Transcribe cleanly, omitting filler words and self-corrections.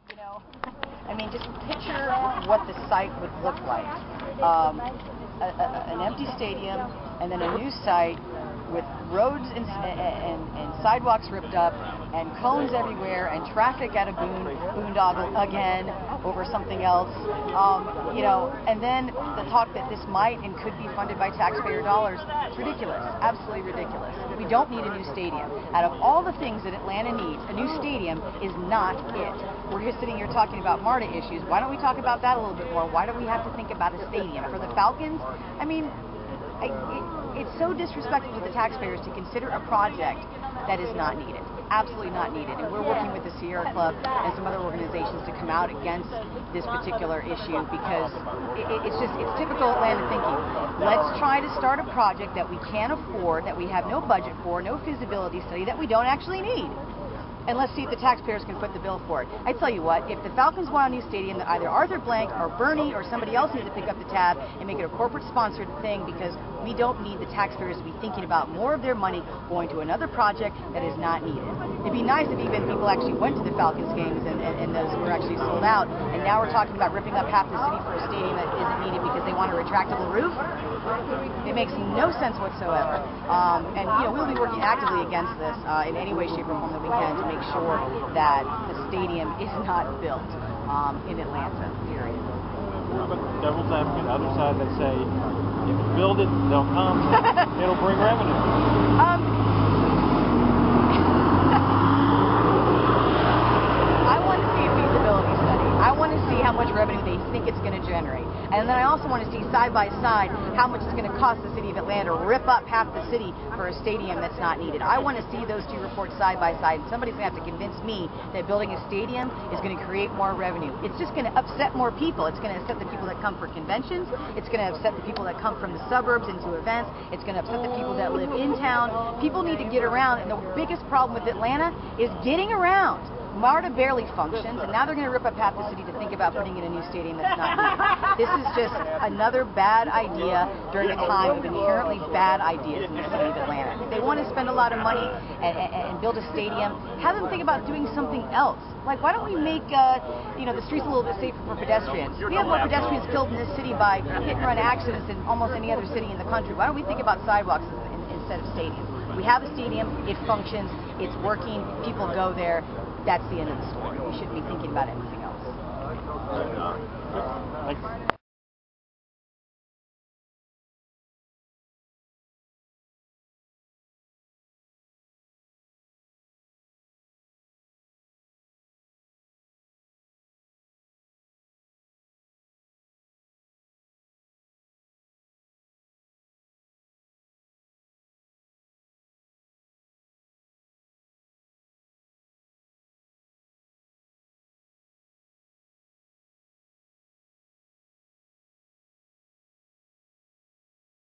You know, I mean, just picture what the site would look like. An empty stadium and then a new site with roads and sidewalks ripped up and cones everywhere and traffic at a boondoggle again over something else. You know, and then the talk that this might and could be funded by taxpayer dollars, it's ridiculous, absolutely ridiculous. We don't need a new stadium. Out of all the things that Atlanta needs, a new stadium is not it. We're just sitting here talking about MARTA issues. Why don't we talk about that a little bit more? Why do we have to think about a stadium? For the Falcons, I mean, it's so disrespectful to the taxpayers to consider a project that is not needed. Absolutely not needed. And we're working with the Sierra Club and some other organizations to come out against this particular issue because it's typical Atlanta thinking. Let's try to start a project that we can't afford, that we have no budget for, no feasibility study, that we don't actually need. And let's see if the taxpayers can foot the bill for it. I tell you what, if the Falcons want a new stadium, that either Arthur Blank or Bernie or somebody else needs to pick up the tab and make it a corporate-sponsored thing, because we don't need the taxpayers to be thinking about more of their money going to another project that is not needed. It'd be nice if even people actually went to the Falcons games and those were actually sold out, and now we're talking about ripping up half the city for a stadium that isn't needed because they want a retractable roof. It makes no sense whatsoever. And you know, we'll be working actively against this in any way, shape, or form that we can to make sure that the stadium is not built in Atlanta, period. What about the devil's advocate, other side that say, if you build it, they'll come, it'll bring revenue? I want to see a feasibility study. I want to see how much revenue they think it's going to generate. And then I also want to see side by side how much it's going to cost the city of Atlanta to rip up half the city for a stadium that's not needed. I want to see those two reports side by side. And somebody's going to have to convince me that building a stadium is going to create more revenue. It's just going to upset more people. It's going to upset the people that come for conventions. It's going to upset the people that come from the suburbs into events. It's going to upset the people that live in town. People need to get around, and the biggest problem with Atlanta is getting around. MARTA barely functions, and now they're going to rip up half the city to think about putting in a new stadium that's not needed. This is just another bad idea during a time of inherently bad ideas in the city of Atlanta. If they want to spend a lot of money and build a stadium, have them think about doing something else. Like, why don't we make you know, the streets a little bit safer for pedestrians? We have more pedestrians killed in this city by hit-and-run accidents than almost any other city in the country. Why don't we think about sidewalks instead of stadiums? We have a stadium, it functions, it's working, people go there. That's the end of the story. We shouldn't be thinking about anything else. Thanks.